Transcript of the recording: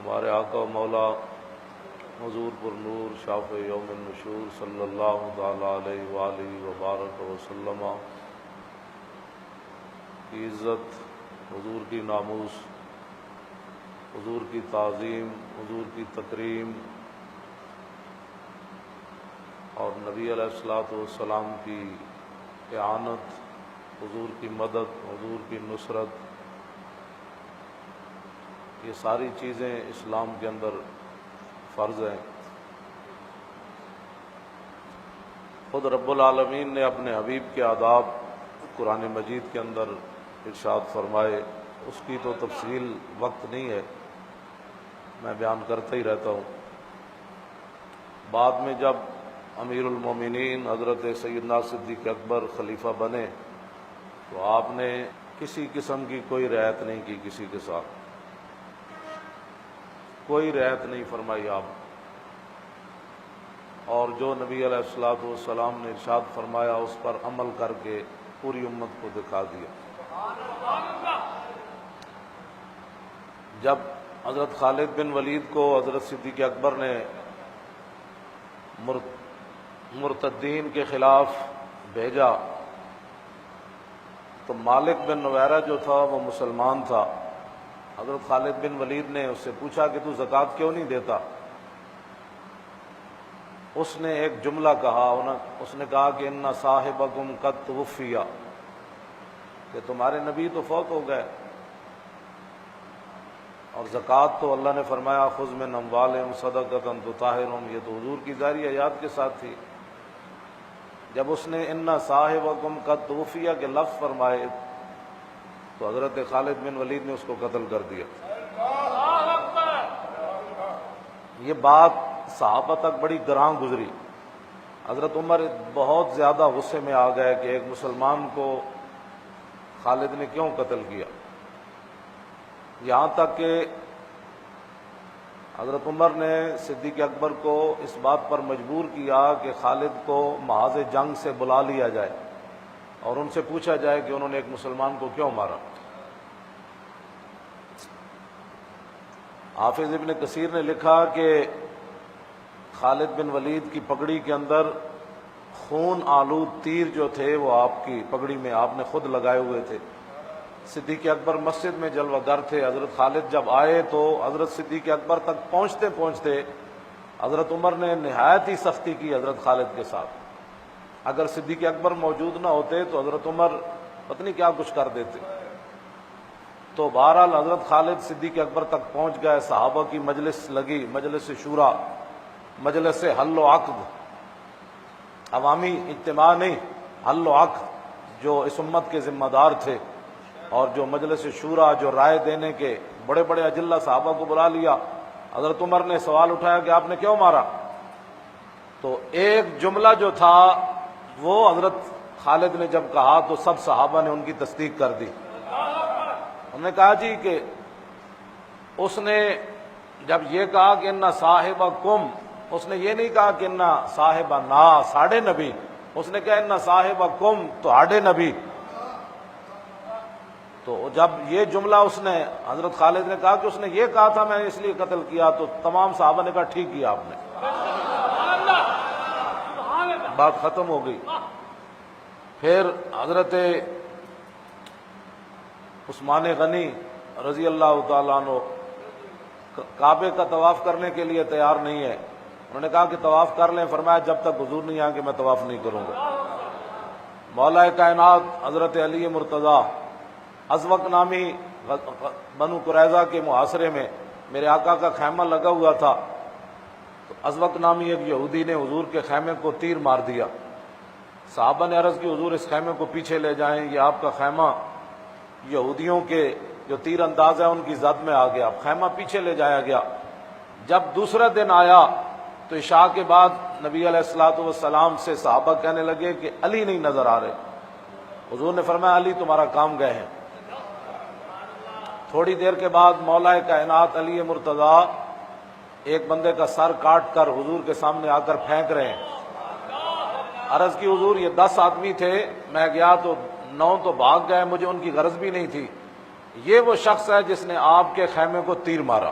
ہمارے آقا و مولا حضور پر نور شافع یوم النشور صلی اللہ تعالی علیہ وآلہ وبارک وسلم کی عزت، حضور کی ناموس، حضور کی تعظیم، حضور کی تکریم اور نبی علیہ الصلوۃ والسلام کی اعانت، حضور کی مدد، حضور کی نصرت، یہ ساری چیزیں اسلام کے اندر فرض ہیں۔ خود رب العالمین نے اپنے حبیب کے آداب قرآن مجید کے اندر ارشاد فرمائے، اس کی تو تفصیل وقت نہیں ہے، میں بیان کرتا ہی رہتا ہوں۔ بعد میں جب امیر المومنین حضرت سیدنا صدیق اکبر خلیفہ بنے تو آپ نے کسی قسم کی کوئی رعایت نہیں کی، کسی کے ساتھ کوئی رعایت نہیں فرمائی آپ، اور جو نبی علیہ الصلوۃ والسلام نے ارشاد فرمایا اس پر عمل کر کے پوری امت کو دکھا دیا۔ جب حضرت خالد بن ولید کو حضرت صدیق اکبر نے مرتدین کے خلاف بھیجا تو مالک بن نویرہ جو تھا وہ مسلمان تھا۔ حضرت خالد بن ولید نے اس سے پوچھا کہ تو زکوٰۃ کیوں نہیں دیتا؟ اس نے ایک جملہ کہا، اس نے کہا کہ ان صاحبکم قد توفی، کہ تمہارے نبی تو فوت ہو گئے، اور زکوٰۃ تو اللہ نے فرمایا خذ من اموالہم صدقۃ تطہرہم، یہ تو حضور کی ظاہری حیات کے ساتھ تھی۔ جب اس نے ان صاحبکم قد توفی کے لفظ فرمائے تو حضرت خالد بن ولید نے اس کو قتل کر دیا۔ یہ بات صحابہ تک بڑی گراں گزری۔ حضرت عمر بہت زیادہ غصے میں آ گئے کہ ایک مسلمان کو خالد نے کیوں قتل کیا، یہاں تک کہ حضرت عمر نے صدیق اکبر کو اس بات پر مجبور کیا کہ خالد کو محاذ جنگ سے بلا لیا جائے اور ان سے پوچھا جائے کہ انہوں نے ایک مسلمان کو کیوں مارا۔ حافظ ابن کثیر نے لکھا کہ خالد بن ولید کی پگڑی کے اندر خون آلود تیر جو تھے وہ آپ کی پگڑی میں آپ نے خود لگائے ہوئے تھے۔ صدیق اکبر مسجد میں جلوہ گر تھے، حضرت خالد جب آئے تو حضرت صدیق اکبر تک پہنچتے پہنچتے حضرت عمر نے نہایت ہی سختی کی حضرت خالد کے ساتھ۔ اگر صدیق اکبر موجود نہ ہوتے تو حضرت عمر پتہ نہیں کیا کچھ کر دیتے۔ تو بہرحال حضرت خالد صدیق اکبر تک پہنچ گئے، صحابہ کی مجلس لگی، مجلس شورا، مجلس حل و عقد، عوامی اجتماع نہیں، حل و عقد، جو اس امت کے ذمہ دار تھے، اور جو مجلس شورا جو رائے دینے کے بڑے بڑے اجلہ صحابہ کو بلا لیا۔ حضرت عمر نے سوال اٹھایا کہ آپ نے کیوں مارا؟ تو ایک جملہ جو تھا وہ حضرت خالد نے جب کہا تو سب صحابہ نے ان کی تصدیق کر دی۔ انہوں نے کہا جی کہ اس نے جب یہ کہا کہ انا صاحبکم، اس نے یہ نہیں کہا کہ انا صاحبنا ساڑھے نبی، اس نے کہا انا صاحبکم تہاڑے نبی۔ تو جب یہ جملہ اس نے حضرت خالد نے کہا کہ اس نے یہ کہا تھا میں نے اس لیے قتل کیا، تو تمام صحابہ نے کہا ٹھیک کیا آپ نے، بات ختم ہو گئی۔ پھر حضرت عثمان غنی رضی اللہ تعالیٰ عنہ کعبے کا طواف کرنے کے لیے تیار نہیں ہے، انہوں نے کہا کہ طواف کر لیں، فرمایا جب تک حضور نہیں آئیں گے میں طواف نہیں کروں گا۔ مولا کائنات حضرت علی مرتضیٰ ازوق نامی بنو قریظہ کے محاصرے میں میرے آقا کا خیمہ لگا ہوا تھا، تو ازوق نامی ایک یہودی نے حضور کے خیمے کو تیر مار دیا۔ صحابہ نے عرض کی حضور اس خیمے کو پیچھے لے جائیں، یہ آپ کا خیمہ یہودیوں کے جو تیر انداز ہے ان کی زد میں آ گیا۔ خیمہ پیچھے لے جایا گیا۔ جب دوسرا دن آیا تو عشاء کے بعد نبی علیہ الصلوۃ والسلام سے صحابہ کہنے لگے کہ علی نہیں نظر آ رہے۔ حضور نے فرمایا علی تمہارا کام گئے ہیں۔ تھوڑی دیر کے بعد مولا کائنات علی مرتضیٰ ایک بندے کا سر کاٹ کر حضور کے سامنے آ کر پھینک رہے ہیں۔ عرض کی حضور یہ 10 آدمی تھے، میں گیا تو 9 تو بھاگ گئے، مجھے ان کی غرض بھی نہیں تھی، یہ وہ شخص ہے جس نے آپ کے خیمے کو تیر مارا۔